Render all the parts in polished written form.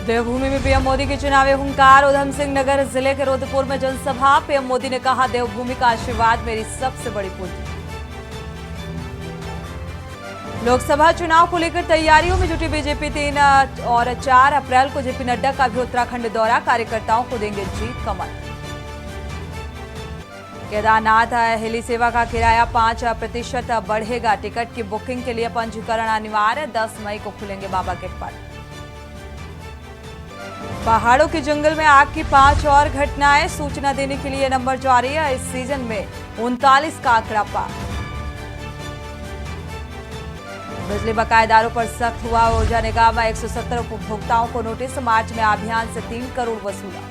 देवभूमि में पीएम मोदी की चुनावी हुंकार। उधम सिंह नगर जिले के रुद्रपुर में जनसभा। पीएम मोदी ने कहा, देवभूमि का आशीर्वाद मेरी सबसे बड़ी पूंजी। लोकसभा चुनाव को लेकर तैयारियों में जुटी बीजेपी। 3 और 4 अप्रैल को जेपी नड्डा का भी उत्तराखंड दौरा। कार्यकर्ताओं को देंगे जीत का मंत्र। केदारनाथ हेली सेवा का किराया 5% बढ़ेगा। टिकट की बुकिंग के लिए पंजीकरण अनिवार्य। 10 मई को खुलेंगे बाबा के पट। पहाड़ों के जंगल में आग की 5 और घटनाएं। सूचना देने के लिए नंबर जारी है। इस सीजन में 39 का आंकड़ा पार। बिजली बकायेदारों पर सख्त हुआ। ऊर्जा निगम 170 उपभोक्ताओं को नोटिस। मार्च में अभियान से 3 करोड़ वसूला।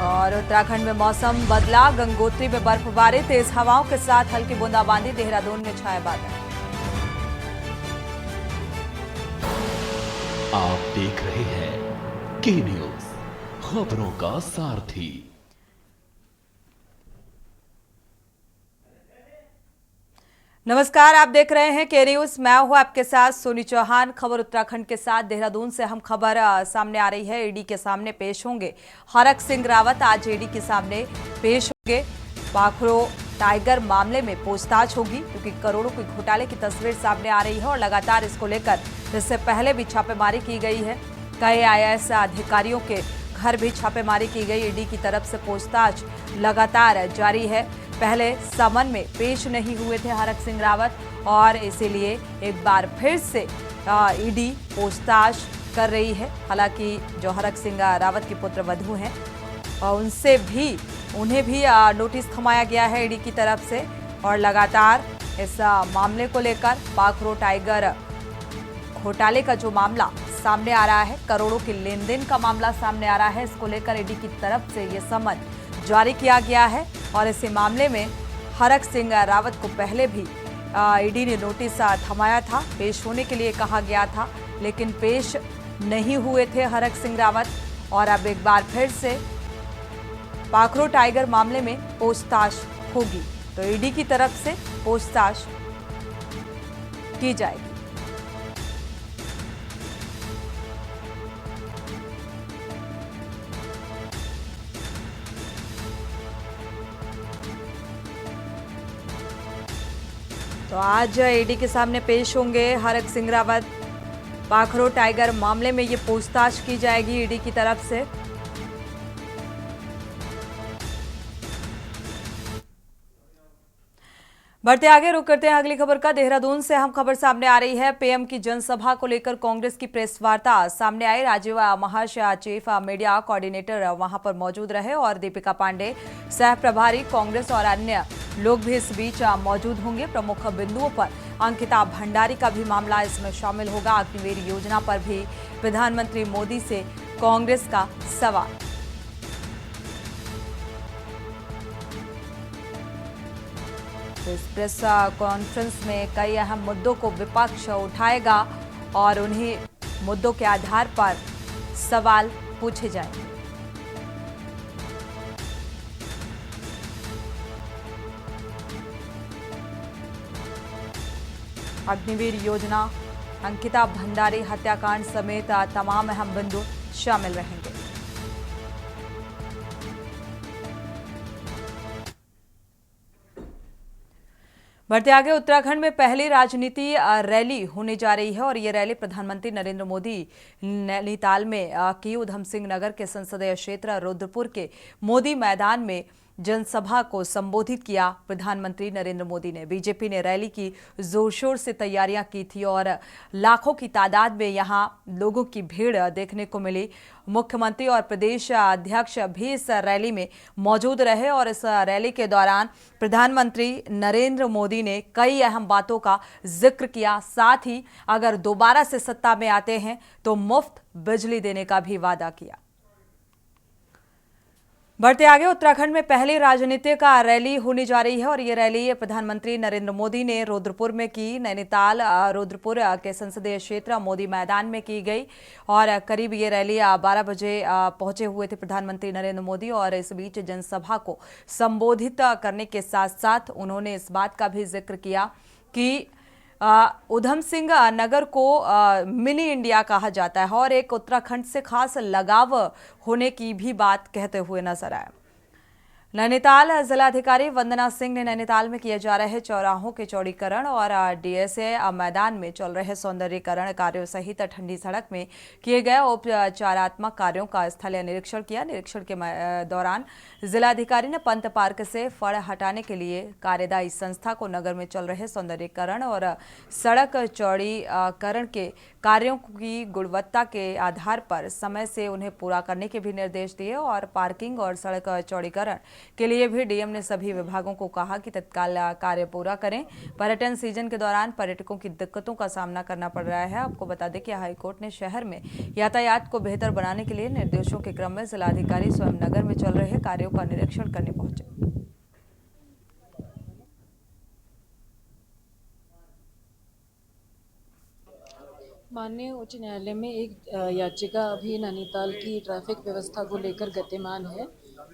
और उत्तराखंड में मौसम बदला। गंगोत्री में बर्फबारी। तेज हवाओं के साथ हल्की बूंदाबांदी। देहरादून में छाए बादल। आप देख रहे हैं के न्यूज, खबरों का सारथी। नमस्कार, आप देख रहे हैं के न्यूज। मैं हूं आपके साथ सोनी चौहान। खबर उत्तराखंड के साथ। देहरादून से हम खबर सामने आ रही है। ईडी के सामने पेश होंगे हरक सिंह रावत। आज ईडी के सामने पेश होंगे। पाखरो टाइगर मामले में पूछताछ होगी, क्योंकि करोड़ों के घोटाले की तस्वीर सामने आ रही है और लगातार इसको लेकर इससे पहले भी छापेमारी की गई है। कई आईएएस अधिकारियों के घर भी छापेमारी की गई। ईडी की तरफ से पूछताछ लगातार जारी है। पहले समन में पेश नहीं हुए थे हरक सिंह रावत और इसीलिए एक बार फिर से ईडी पूछताछ कर रही है। हालांकि जो हरक सिंह रावत की पुत्र वधू हैं उन्हें भी नोटिस थमाया गया है ईडी की तरफ से। और लगातार इस मामले को लेकर पाखरो टाइगर घोटाले का जो मामला सामने आ रहा है, करोड़ों के लेन देन का मामला सामने आ रहा है, इसको लेकर ईडी की तरफ से ये समन जारी किया गया है। और इसी मामले में हरक सिंह रावत को पहले भी ईडी ने नोटिस थमाया था। पेश होने के लिए कहा गया था, लेकिन पेश नहीं हुए थे हरक सिंह रावत। और अब एक बार फिर से पाखरो टाइगर मामले में पूछताछ होगी, तो ईडी की तरफ से पूछताछ की जाएगी। तो आज ईडी के सामने पेश होंगे हरक सिंह रावत। पाखरो टाइगर मामले में ये पूछताछ की जाएगी ईडी की तरफ से। बढ़ते आगे, रुक करते हैं अगली खबर का। देहरादून से हम खबर सामने आ रही है। पीएम की जनसभा को लेकर कांग्रेस की प्रेस वार्ता सामने आई। राजीव महाश चीफ मीडिया कोऑर्डिनेटर वहां पर मौजूद रहे और दीपिका पांडे सह प्रभारी कांग्रेस और अन्य लोग भी इस बीच मौजूद होंगे। प्रमुख बिंदुओं पर अंकिता भंडारी का भी मामला इसमें शामिल होगा। अग्निवीर योजना पर भी प्रधानमंत्री मोदी से कांग्रेस का सवाल। इस प्रेस कॉन्फ्रेंस में कई अहम मुद्दों को विपक्ष उठाएगा और उन्हीं मुद्दों के आधार पर सवाल पूछे जाएंगे। अग्निवीर योजना, अंकिता भंडारी हत्याकांड समेत तमाम अहम बिंदु शामिल रहेंगे। बढ़ते आगे, उत्तराखंड में पहली राजनीति रैली होने जा रही है और ये रैली प्रधानमंत्री नरेंद्र मोदी नैनीताल में की। उधम सिंह नगर के संसदीय क्षेत्र रुद्रपुर के मोदी मैदान में जनसभा को संबोधित किया प्रधानमंत्री नरेंद्र मोदी ने। बीजेपी ने रैली की जोर शोर से तैयारियां की थी और लाखों की तादाद में यहां लोगों की भीड़ देखने को मिली। मुख्यमंत्री और प्रदेश अध्यक्ष भी इस रैली में मौजूद रहे और इस रैली के दौरान प्रधानमंत्री नरेंद्र मोदी ने कई अहम बातों का जिक्र किया। साथ ही अगर दोबारा से सत्ता में आते हैं तो मुफ्त बिजली देने का भी वादा किया। बढ़ते आगे, उत्तराखंड में पहली राजनीतिक रैली होने जा रही है और ये रैली प्रधानमंत्री नरेंद्र मोदी ने रुद्रपुर में की। नैनीताल रुद्रपुर के संसदीय क्षेत्र मोदी मैदान में की गई और करीब ये रैली 12 बजे पहुंचे हुए थे प्रधानमंत्री नरेंद्र मोदी। और इस बीच जनसभा को संबोधित करने के साथ साथ उन्होंने इस बात का भी जिक्र किया कि उधम सिंह नगर को मिनी इंडिया कहा जाता है और एक उत्तराखंड से खास लगाव होने की भी बात कहते हुए नजर आए। नैनीताल जिलाधिकारी वंदना सिंह ने नैनीताल में किए जा रहे चौराहों के चौड़ीकरण और डीएसए मैदान में चल रहे सौंदर्यीकरण कार्यों सहित ठंडी सड़क में किए गए उपचारात्मक कार्यों का स्थलीय निरीक्षण किया। निरीक्षण के दौरान जिलाधिकारी ने पंत पार्क से फड़ हटाने के लिए कार्यदायी संस्था को नगर में चल रहे सौंदर्यीकरण और सड़क चौड़ीकरण के कार्यों की गुणवत्ता के आधार पर समय से उन्हें पूरा करने के भी निर्देश दिए और पार्किंग और सड़क चौड़ीकरण के लिए भी डीएम ने सभी विभागों को कहा कि तत्काल कार्य पूरा करें। पर्यटन सीजन के दौरान पर्यटकों की दिक्कतों का सामना करना पड़ रहा है। आपको बता दें कि हाईकोर्ट ने शहर में यातायात को बेहतर बनाने के लिए निर्देशों के क्रम में जिलाधिकारी स्वयं नगर में चल रहे कार्यों का निरीक्षण करने पहुंचे। माननीय उच्च न्यायालय में एक याचिका अभी नैनीताल की ट्रैफिक व्यवस्था को लेकर गतिमान है।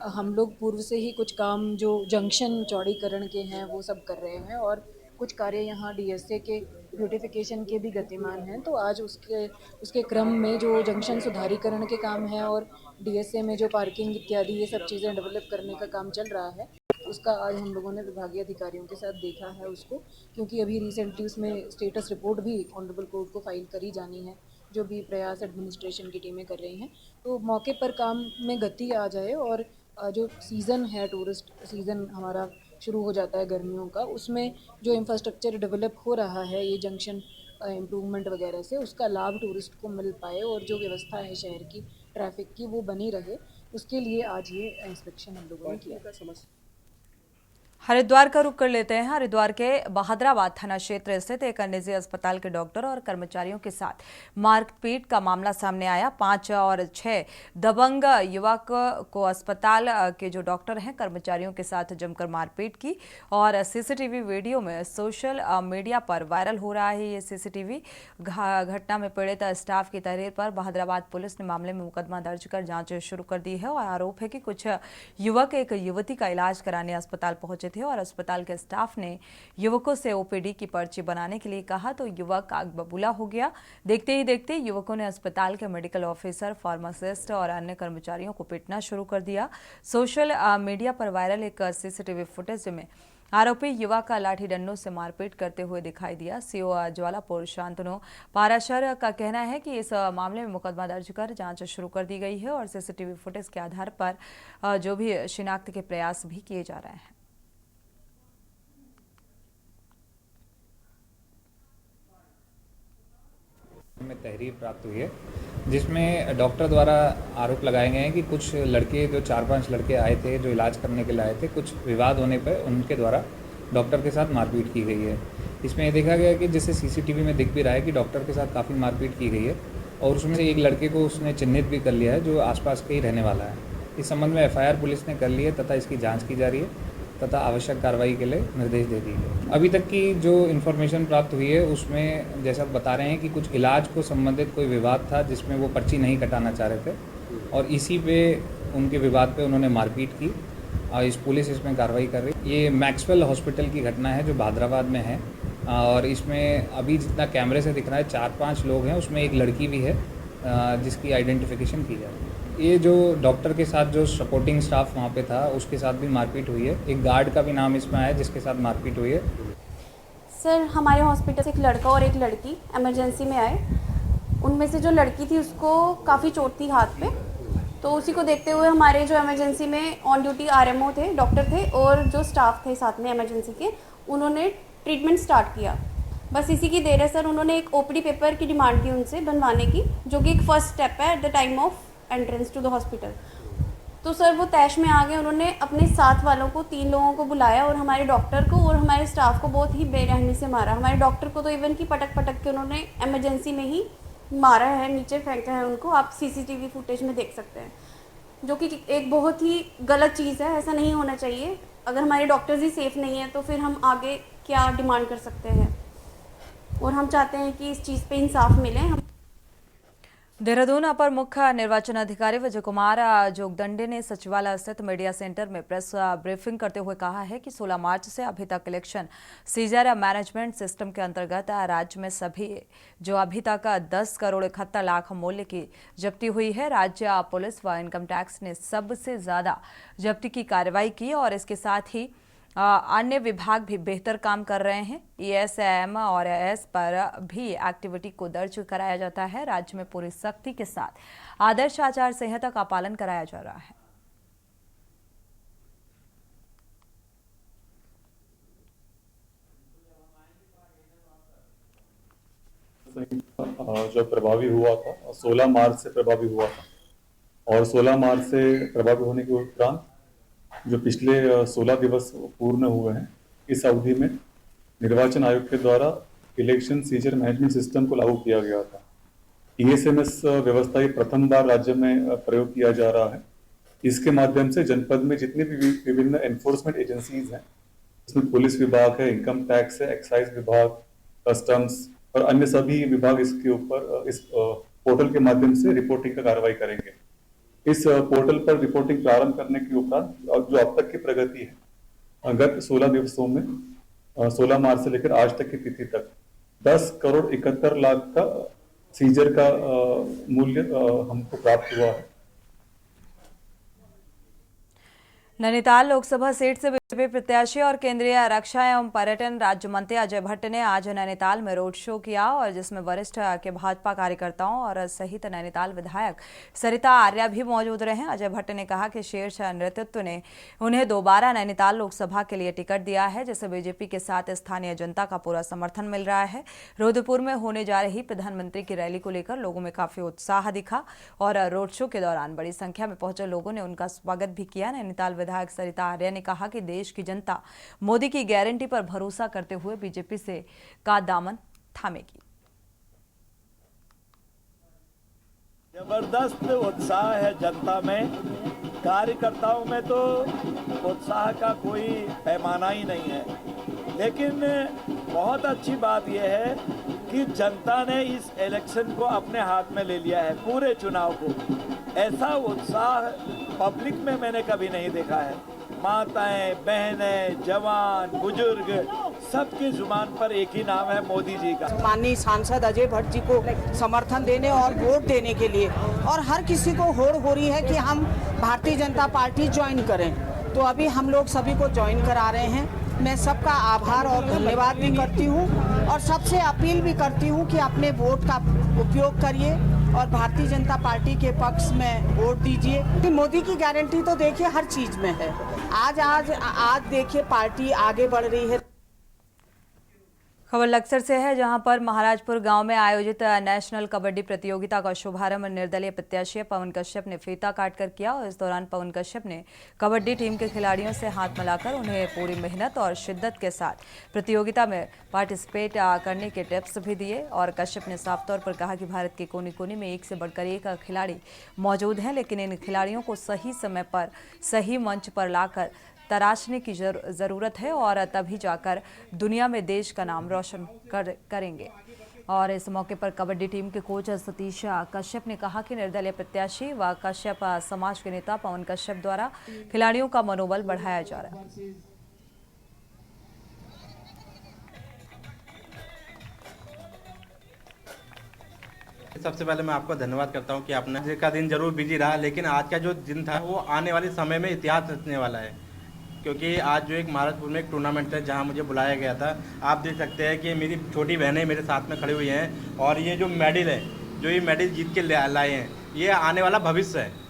हम लोग पूर्व से ही कुछ काम जो जंक्शन चौड़ीकरण के हैं वो सब कर रहे हैं और कुछ कार्य यहाँ डीएसए के ब्यूटिफिकेशन के भी गतिमान हैं। तो आज उसके क्रम में जो जंक्शन सुधारीकरण के काम है और डीएसए में जो पार्किंग इत्यादि ये सब चीज़ें डेवलप करने का काम चल रहा है, उसका आज हम लोगों ने विभागीय अधिकारियों के साथ देखा है उसको, क्योंकि अभी रिसेंटली उसमें स्टेटस रिपोर्ट भी ऑनरेबल कोर्ट को फाइल करी जानी है, जो भी प्रयास एडमिनिस्ट्रेशन की टीमें कर रही हैं। तो मौके पर काम में गति आ जाए और जो सीज़न है, टूरिस्ट सीज़न हमारा शुरू हो जाता है गर्मियों का, उसमें जो इंफ्रास्ट्रक्चर डेवलप हो रहा है ये जंक्शन इम्प्रूवमेंट वगैरह से, उसका लाभ टूरिस्ट को मिल पाए और जो व्यवस्था है शहर की ट्रैफिक की वो बनी रहे, उसके लिए आज ये इंस्पेक्शन हम लोगों ने किया। हरिद्वार का रुख कर लेते हैं। हरिद्वार के बहादुराबाद थाना क्षेत्र स्थित एक निजी अस्पताल के डॉक्टर और कर्मचारियों के साथ मारपीट का मामला सामने आया। 5 और 6 दबंग युवक को अस्पताल के जो डॉक्टर हैं कर्मचारियों के साथ जमकर मारपीट की और सीसीटीवी वीडियो में सोशल मीडिया पर वायरल हो रहा है। ये सीसीटीवी घटना में पीड़ित स्टाफ की तहरीर पर बहादुराबाद पुलिस ने मामले में मुकदमा दर्ज कर जाँच शुरू कर दी है और आरोप है कि कुछ युवक एक युवती का इलाज कराने अस्पताल पहुंचे थे और अस्पताल के स्टाफ ने युवकों से ओपीडी की पर्ची बनाने के लिए कहा तो युवक आग बबूला हो गया। देखते ही देखते युवकों ने अस्पताल के मेडिकल ऑफिसर, फार्मासिस्ट और अन्य कर्मचारियों को पीटना शुरू कर दिया। सोशल मीडिया पर वायरल एक सीसीटीवी फुटेज में आरोपी युवक का लाठी डंडों से मारपीट करते हुए दिखाई दिया। सीओ ज्वालापुर शांतनु पाराशर का कहना है कि इस मामले में मुकदमा दर्ज कर जांच शुरू कर दी गई है और सीसीटीवी फुटेज के आधार पर जो भी शिनाख्त के प्रयास भी किए जा रहे हैं। में तहरीर प्राप्त हुई है जिसमें डॉक्टर द्वारा आरोप लगाए गए हैं कि कुछ लड़के जो 4-5 लड़के आए थे जो इलाज करने के लिए आए थे, कुछ विवाद होने पर उनके द्वारा डॉक्टर के साथ मारपीट की गई है। इसमें ये देखा गया कि जैसे सीसीटीवी में दिख भी रहा है कि डॉक्टर के साथ काफ़ी मारपीट की गई है और उसमें से एक लड़के को उसने चिन्हित भी कर लिया है जो आसपास के ही रहने वाला है। इस संबंध में एफआईआर पुलिस ने कर ली है तथा इसकी जाँच की जा रही है तथा आवश्यक कार्रवाई के लिए निर्देश दे दिए गए। अभी तक की जो इन्फॉर्मेशन प्राप्त हुई है उसमें जैसा बता रहे हैं कि कुछ इलाज को संबंधित कोई विवाद था जिसमें वो पर्ची नहीं कटाना चाह रहे थे और इसी पे उनके विवाद पे उन्होंने मारपीट की और पुलिस इसमें कार्रवाई कर रही है। ये मैक्सवेल हॉस्पिटल की घटना है जो बहादुराबाद में है और इसमें अभी जितना कैमरे से दिख रहा है 4-5 लोग हैं, उसमें एक लड़की भी है जिसकी आइडेंटिफिकेशन की जा रही है। ये जो डॉक्टर के साथ जो सपोर्टिंग स्टाफ वहाँ पे था उसके साथ भी मारपीट हुई है। एक गार्ड का भी नाम इसमें आया जिसके साथ मारपीट हुई है। सर, हमारे हॉस्पिटल से एक लड़का और एक लड़की इमरजेंसी में आए। उनमें से जो लड़की थी उसको काफ़ी चोट थी हाथ पे, तो उसी को देखते हुए हमारे जो इमरजेंसी में ऑन ड्यूटी आरएमओ थे, डॉक्टर थे और जो स्टाफ थे साथ में इमरजेंसी के, उन्होंने ट्रीटमेंट स्टार्ट किया। बस इसी की देर है सर, उन्होंने एक ओपीडी पेपर की डिमांड की उनसे बनवाने की, जो कि एक फ़र्स्ट स्टेप है at the time of entrance to the hospital. तो सर वो तैश में आ गए। उन्होंने अपने साथ वालों को 3 लोगों को बुलाया और हमारे डॉक्टर को और हमारे स्टाफ को बहुत ही बेरहमी से मारा। हमारे डॉक्टर को तो इवन कि पटक के उन्होंने इमरजेंसी में ही मारा है, नीचे फेंका है उनको। आप सीसीटीवी फुटेज में देख सकते हैं, जो कि एक बहुत ही गलत चीज़ है। ऐसा नहीं होना चाहिए। अगर हमारे डॉक्टर्स ही सेफ़ नहीं हैं तो फिर हम आगे क्या डिमांड कर सकते हैं, और हम चाहते हैं कि इस चीज़ पे इंसाफ मिले। देहरादून अपर मुख्य निर्वाचन अधिकारी विजय कुमार जोगदंडे ने सचिवालय स्थित मीडिया सेंटर में प्रेस ब्रीफिंग करते हुए कहा है कि 16 मार्च से अभी तक इलेक्शन सीजर मैनेजमेंट सिस्टम के अंतर्गत राज्य में सभी जो अभी तक 10 करोड़ 71 लाख मूल्य की जब्ती हुई है। राज्य पुलिस व इनकम टैक्स ने सबसे ज्यादा जब्ती की कार्रवाई की और इसके साथ ही अन्य विभाग भी बेहतर काम कर रहे हैं। ESM और एस पर भी एक्टिविटी को दर्ज कराया जाता है। राज्य में पूरी सख्ती के साथ आदर्श आचार संहिता का पालन कराया जा रहा है। जो प्रभावी हुआ था 16 मार्च से प्रभावी हुआ था और 16 मार्च से प्रभावी होने के उपरांत जो पिछले 16 दिवस पूर्ण हुए हैं, इस अवधि में निर्वाचन आयोग के द्वारा इलेक्शन सीजर मैनेजमेंट सिस्टम को लागू किया गया था। ESMS व्यवस्था ये प्रथम बार राज्य में प्रयोग किया जा रहा है। इसके माध्यम से जनपद में जितने भी विभिन्न एनफोर्समेंट एजेंसीज हैं, इसमें पुलिस विभाग है, इनकम टैक्स है, एक्साइज विभाग, कस्टम्स और अन्य सभी विभाग इसके ऊपर इस पोर्टल के माध्यम से रिपोर्टिंग का कार्रवाई करेंगे। इस पोर्टल पर रिपोर्टिंग प्रारंभ करने के उपरांत जो अब तक की प्रगति है, गत 16 दिवसों में 16 मार्च से लेकर आज तक की तिथि तक 10 करोड़ 71 लाख का सीजर का मूल्य हमको प्राप्त हुआ है। नैनीताल लोकसभा सीट से बीजेपी प्रत्याशी और केंद्रीय रक्षा एवं पर्यटन राज्य मंत्री अजय भट्ट ने आज नैनीताल में रोड शो किया और जिसमें वरिष्ठ के भाजपा कार्यकर्ताओं और सहित नैनीताल विधायक सरिता आर्या भी मौजूद रहे। अजय भट्ट ने कहा कि शीर्ष नेतृत्व ने उन्हें दोबारा नैनीताल लोकसभा के लिए टिकट दिया है, जिसे बीजेपी के साथ स्थानीय जनता का पूरा समर्थन मिल रहा है। रुद्रपुर में होने जा रही प्रधानमंत्री की रैली को लेकर लोगों में काफी उत्साह दिखा और रोड शो के दौरान बड़ी संख्या में पहुंचे लोगों ने उनका स्वागत भी किया। नैनीताल विधायक सरिता आर्या ने कहा कि देश की जनता मोदी की गारंटी पर भरोसा करते हुए बीजेपी से का दामन थामेगी। जबरदस्त उत्साह है जनता में, कार्यकर्ताओं में तो उत्साह का कोई पैमाना ही नहीं है। लेकिन बहुत अच्छी बात यह है कि जनता ने इस इलेक्शन को अपने हाथ में ले लिया है, पूरे चुनाव को। ऐसा उत्साह पब्लिक में मैंने कभी नहीं देखा है। माताएं, बहनें, जवान, बुजुर्ग, सबकी जुबान पर एक ही नाम है, मोदी जी का। माननीय सांसद अजय भट्ट जी को समर्थन देने और वोट देने के लिए, और हर किसी को होड़ हो रही है कि हम भारतीय जनता पार्टी ज्वाइन करें, तो अभी हम लोग सभी को ज्वाइन करा रहे हैं। मैं सबका आभार और धन्यवाद भी करती हूँ और सबसे अपील भी करती हूँ कि अपने वोट का उपयोग करिए और भारतीय जनता पार्टी के पक्ष में वोट दीजिए। मोदी की गारंटी तो देखिए हर चीज में है। आज देखिए पार्टी आगे बढ़ रही है। खबर लक्सर से है, जहां पर महाराजपुर गांव में आयोजित नेशनल कबड्डी प्रतियोगिता का शुभारंभ निर्दलीय प्रत्याशी पवन कश्यप ने फीता काटकर किया और इस दौरान पवन कश्यप ने कबड्डी टीम के खिलाड़ियों से हाथ मिलाकर उन्हें पूरी मेहनत और शिद्दत के साथ प्रतियोगिता में पार्टिसिपेट करने के टिप्स भी दिए। और कश्यप ने साफ तौर पर कहा कि भारत के कोने कोने में एक से बढ़कर एक खिलाड़ी मौजूद हैं, लेकिन इन खिलाड़ियों को सही समय पर सही मंच पर लाकर तराशने की ज़रूरत है और तभी जाकर दुनिया में देश का नाम रोशन करेंगे। और इस मौके पर कबड्डी टीम के कोच सतीश कश्यप ने कहा कि निर्दलीय प्रत्याशी व कश्यप समाज के नेता पवन कश्यप द्वारा खिलाड़ियों का मनोबल बढ़ाया जा रहा है। सबसे पहले मैं आपको धन्यवाद करता हूं कि आपने आज का दिन जरूर बिजी रहा, लेकिन आज का जो दिन था वो आने वाले समय में इतिहास रचने वाला है, क्योंकि आज जो एक महाराजपुर में एक टूर्नामेंट था जहां मुझे बुलाया गया था। आप देख सकते हैं कि मेरी छोटी बहनें मेरे साथ में खड़ी हुई हैं और ये जो मेडल है, जो ये मेडल जीत के लाए हैं, ये आने वाला भविष्य है।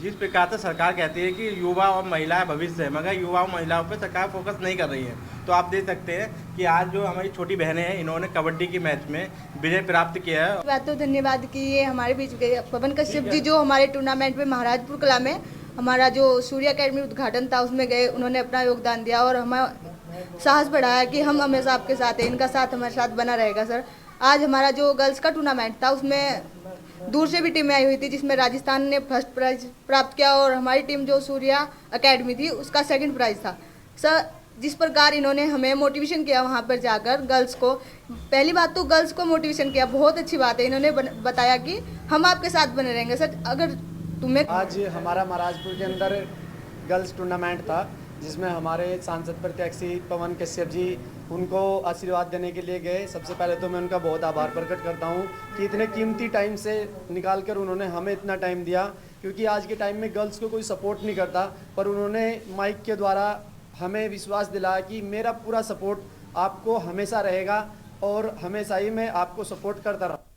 जिस प्रकार से सरकार कहती है कि युवा और महिला भविष्य है, मगर युवा और महिलाओं पर सरकार फोकस नहीं कर रही है। तो आप देख सकते हैं कि आज जो हमारी छोटी बहनें हैं, इन्होंने कबड्डी के मैच में विजय प्राप्त किया है। बात तो धन्यवाद कि ये हमारे बीच पवन कश्यप जी जो हमारे टूर्नामेंट में महाराजपुर कला में हमारा जो सूर्य अकेडमी उद्घाटन था उसमें गए, उन्होंने अपना योगदान दिया और हमें साहस बढ़ाया कि हम हमेशा आपके साथ हैं, इनका साथ हमारे साथ बना रहेगा सर। आज हमारा जो गर्ल्स का टूर्नामेंट था उसमें दूर से भी टीमें आई हुई थी, जिसमें राजस्थान ने फर्स्ट प्राइज प्राप्त किया और हमारी टीम जो सूर्या अकेडमी थी उसका सेकंड प्राइज था। सर जिस प्रकार इन्होंने हमें मोटिवेशन किया वहाँ पर जाकर गर्ल्स को, पहली बात तो गर्ल्स को मोटिवेशन किया, बहुत अच्छी बात है। इन्होंने बताया कि हम आपके साथ बने रहेंगे सर, अगर तुम्हें। आज हमारा महाराजपुर के अंदर गर्ल्स टूर्नामेंट था जिसमें हमारे सांसद प्रत्याशी पवन कश्यप जी उनको आशीर्वाद देने के लिए गए। सबसे पहले तो मैं उनका बहुत आभार प्रकट करता हूं कि इतने कीमती टाइम से निकाल कर उन्होंने हमें इतना टाइम दिया, क्योंकि आज के टाइम में गर्ल्स को कोई सपोर्ट नहीं करता, पर उन्होंने माइक के द्वारा हमें विश्वास दिलाया कि मेरा पूरा सपोर्ट आपको हमेशा रहेगा और हमेशा ही मैं आपको सपोर्ट करता रहूँ।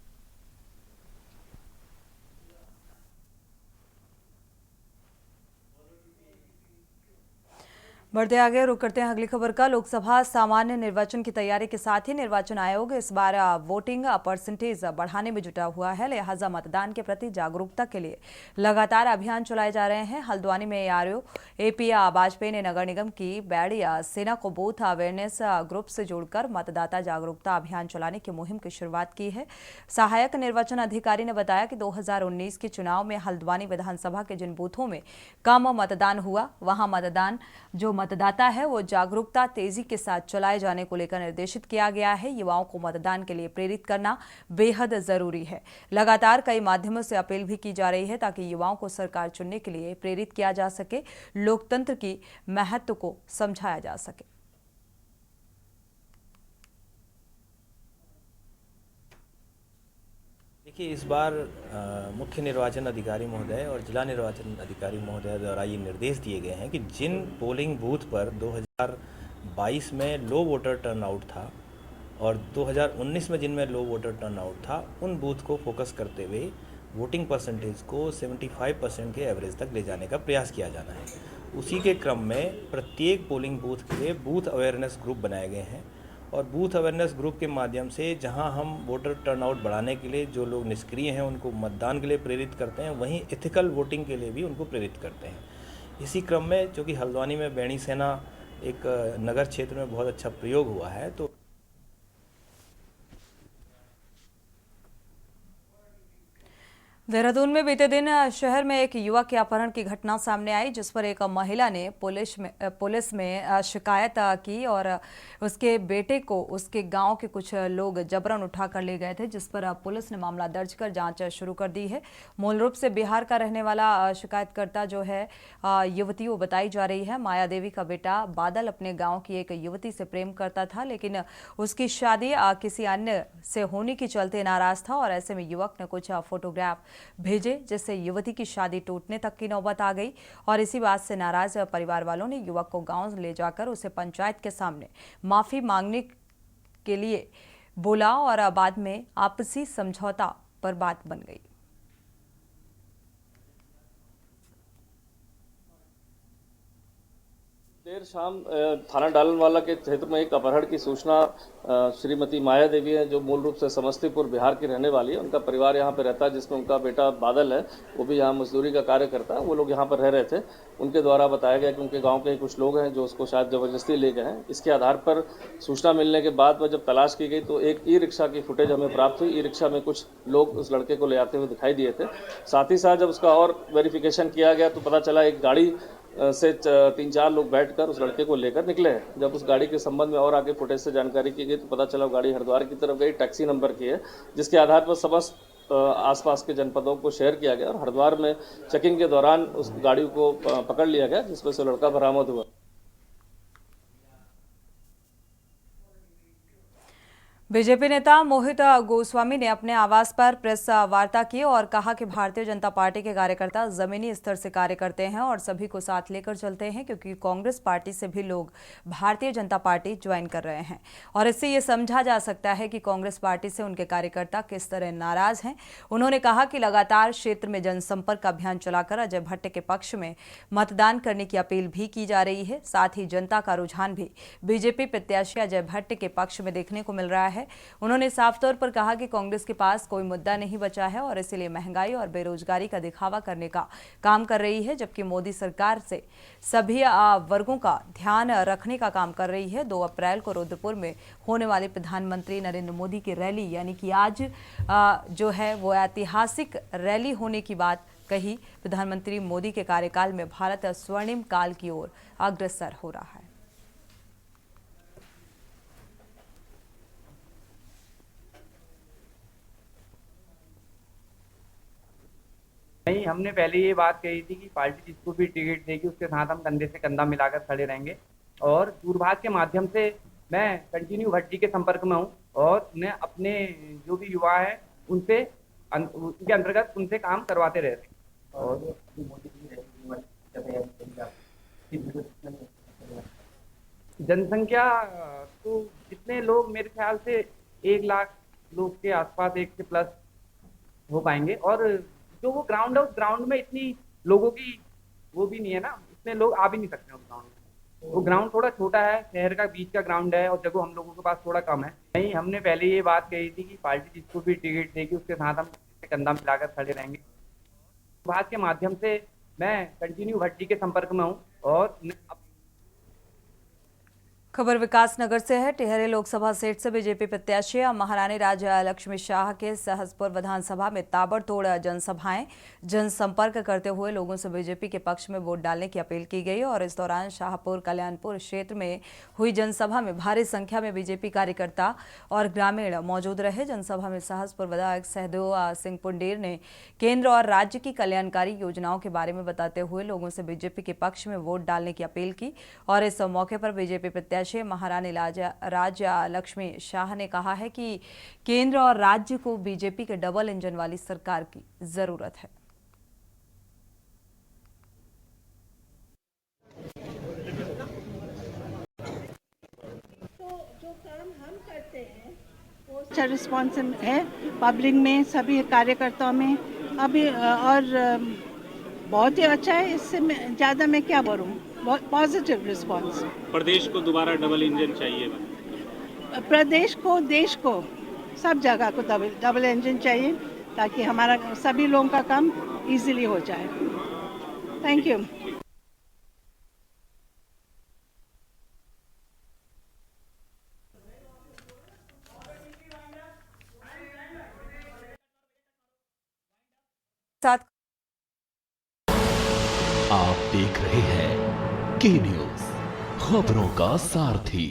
बढ़ते आगे रुक करते हैं अगली खबर का। लोकसभा सामान्य निर्वाचन की तैयारी के साथ ही निर्वाचन आयोग इस बार वोटिंग परसेंटेज बढ़ाने में जुटा हुआ है, लिहाजा मतदान के प्रति जागरूकता के लिए लगातार अभियान चलाए जा रहे हैं। हल्द्वानी में आरओ एपी वाजपेयी ने नगर निगम की बैडिया सेना को बूथ अवेयरनेस ग्रुप से जोड़कर मतदाता जागरूकता अभियान चलाने की मुहिम की शुरुआत की है। सहायक निर्वाचन अधिकारी ने बताया कि 2019 के चुनाव में हल्द्वानी विधानसभा के जिन बूथों में कम मतदान हुआ, वहां मतदान जो मतदाता है वो जागरूकता तेजी के साथ चलाए जाने को लेकर निर्देशित किया गया है। युवाओं को मतदान के लिए प्रेरित करना बेहद जरूरी है। लगातार कई माध्यमों से अपील भी की जा रही है ताकि युवाओं को सरकार चुनने के लिए प्रेरित किया जा सके, लोकतंत्र की महत्व को समझाया जा सके। देखिए, इस बार मुख्य निर्वाचन अधिकारी महोदय और जिला निर्वाचन अधिकारी महोदय द्वारा ये निर्देश दिए गए हैं कि जिन पोलिंग बूथ पर 2022 में लो वोटर टर्नआउट था और 2019 में जिनमें लो वोटर टर्नआउट था, उन बूथ को फोकस करते हुए वोटिंग परसेंटेज को 75% के एवरेज तक ले जाने का प्रयास किया जाना है। उसी के क्रम में प्रत्येक पोलिंग बूथ के लिए बूथ अवेयरनेस ग्रुप बनाए गए हैं और बूथ अवेयरनेस ग्रुप के माध्यम से जहां हम वोटर टर्नआउट बढ़ाने के लिए जो लोग निष्क्रिय हैं उनको मतदान के लिए प्रेरित करते हैं, वहीं एथिकल वोटिंग के लिए भी उनको प्रेरित करते हैं। इसी क्रम में चूँकि हल्द्वानी में बैडी सेना एक नगर क्षेत्र में बहुत अच्छा प्रयोग हुआ है, तो देहरादून में बीते दिन शहर में एक युवक के अपहरण की घटना सामने आई, जिस पर एक महिला ने पुलिस में शिकायत की और उसके बेटे को उसके गांव के कुछ लोग जबरन उठाकर ले गए थे, जिस पर पुलिस ने मामला दर्ज कर जांच शुरू कर दी है। मूल रूप से बिहार का रहने वाला शिकायतकर्ता जो है युवती वो बताई जा रही है। माया देवी का बेटा बादल अपने गाँव की एक युवती से प्रेम करता था, लेकिन उसकी शादी किसी अन्य से होने के चलते नाराज था और ऐसे में युवक ने कुछ फोटोग्राफ भेजे, जिससे युवती की शादी टूटने तक की नौबत आ गई और इसी बात से नाराज परिवार वालों ने युवक को गांव ले जाकर उसे पंचायत के सामने माफी मांगने के लिए बोला और बाद में आपसी समझौता पर बात बन गई। देर शाम थाना डालनवाला के क्षेत्र में एक अपहरण की सूचना श्रीमती माया देवी है, जो मूल रूप से समस्तीपुर बिहार की रहने वाली है। उनका परिवार यहाँ पे रहता है, जिसमें उनका बेटा बादल है, वो भी यहाँ मजदूरी का कार्य करता है। वो लोग यहाँ पर रह रहे थे। उनके द्वारा बताया गया कि उनके गांव के कुछ लोग हैं जो उसको शायद ज़बरदस्ती ले गए हैं। इसके आधार पर सूचना मिलने के बाद में जब तलाश की गई तो एक ई रिक्शा की फुटेज हमें प्राप्त हुई। ई रिक्शा में कुछ लोग उस लड़के को ले आते हुए दिखाई दिए थे। साथ ही साथ जब उसका और वेरिफिकेशन किया गया तो पता चला एक गाड़ी से 3-4 लोग बैठकर उस लड़के को लेकर निकले हैं। जब उस गाड़ी के संबंध में और आगे फुटेज से जानकारी की गई तो पता चला गाड़ी हरिद्वार की तरफ गई, टैक्सी नंबर की है, जिसके आधार पर समस्त आसपास के जनपदों को शेयर किया गया और हरिद्वार में चेकिंग के दौरान उस गाड़ी को पकड़ लिया गया, जिसमें से लड़का बरामद हुआ। बीजेपी नेता मोहित गोस्वामी ने अपने आवास पर प्रेस वार्ता की और कहा कि भारतीय जनता पार्टी के कार्यकर्ता जमीनी स्तर से कार्य करते हैं और सभी को साथ लेकर चलते हैं, क्योंकि कांग्रेस पार्टी से भी लोग भारतीय जनता पार्टी ज्वाइन कर रहे हैं और इससे ये समझा जा सकता है कि कांग्रेस पार्टी से उनके कार्यकर्ता किस तरह नाराज हैं। उन्होंने कहा कि लगातार क्षेत्र में जनसंपर्क अभियान चलाकर अजय भट्ट के पक्ष में मतदान करने की अपील भी की जा रही है। साथ ही जनता का रुझान भी बीजेपी प्रत्याशी अजय भट्ट के पक्ष में देखने को मिल रहा है। उन्होंने साफ तौर पर कहा कि कांग्रेस के पास कोई मुद्दा नहीं बचा है और इसलिए महंगाई और बेरोजगारी का दिखावा करने का काम कर रही है, जबकि मोदी सरकार से सभी वर्गों का ध्यान रखने का काम कर रही है। 2 अप्रैल को रुद्रपुर में होने वाली प्रधानमंत्री नरेंद्र मोदी की रैली, यानी कि आज जो है वो ऐतिहासिक रैली होने की बात कही। प्रधानमंत्री मोदी के कार्यकाल में भारत स्वर्णिम काल की ओर अग्रसर हो रहा है। नहीं, हमने पहले ये बात कही थी कि पार्टी जिसको भी टिकट देगी उसके साथ हम कंधे से कंधा मिलाकर खड़े रहेंगे और दूरभाष के माध्यम से मैं कंटिन्यू भट्टी के संपर्क में हूँ और उन्हें अपने जो भी युवा हैं उनसे उनके अंतर्गत उनसे काम करवाते रहते हैं। और जनसंख्या तो जितने लोग, मेरे ख्याल से 1 लाख लोग के आसपास, 1 से प्लस हो पाएंगे। और जो वो ग्राउंड है, उस ग्राउंड में इतनी लोगों की वो भी नहीं है ना, इतने लोग आ भी नहीं सकते उस ग्राउंड में। वो ग्राउंड थोड़ा छोटा है, शहर का बीच का ग्राउंड है और जगह हम लोगों के पास थोड़ा कम है। नहीं, हमने पहले ये बात कही थी कि पार्टी जिसको भी टिकट देगी उसके साथ हम कंधा मिलाकर खड़े रहेंगे। बात के माध्यम से मैं कंटिन्यू भट्टी के संपर्क में हूँ और खबर विकासनगर से है। टिहरी लोकसभा सीट से बीजेपी प्रत्याशी महारानी राजा लक्ष्मी शाह के सहसपुर विधानसभा में ताबड़तोड़ जनसभाएं जनसंपर्क करते हुए लोगों से बीजेपी के पक्ष में वोट डालने की अपील की गई और इस दौरान शाहपुर कल्याणपुर क्षेत्र में हुई जनसभा में भारी संख्या में बीजेपी कार्यकर्ता और ग्रामीण मौजूद रहे। जनसभा में सहसपुर विधायक सहदेव सिंह पुंडेर ने केंद्र और राज्य की कल्याणकारी योजनाओं के बारे में बताते हुए लोगों से बीजेपी के पक्ष में वोट डालने की अपील की और इस मौके पर बीजेपी प्रत्याशी महारानी राजा लक्ष्मी शाह ने कहा है कि केंद्र और राज्य को बीजेपी के डबल इंजन वाली सरकार की जरूरत है। तो जो काम हम करते हैं वो अच्छा रिस्पॉन्स है पब्लिक में, सभी कार्यकर्ताओं में अभी, और बहुत ही अच्छा है। इससे ज़्यादा मैं क्या बोलूँ, बहुत पॉजिटिव रिस्पांस। प्रदेश को दोबारा डबल इंजन चाहिए, प्रदेश को, देश को, सब जगह को डबल इंजन चाहिए ताकि हमारा सभी लोगों का काम इजीली हो जाए। Thank you. आप देख रहे हैं के न्यूज़, खबरों का सारथी।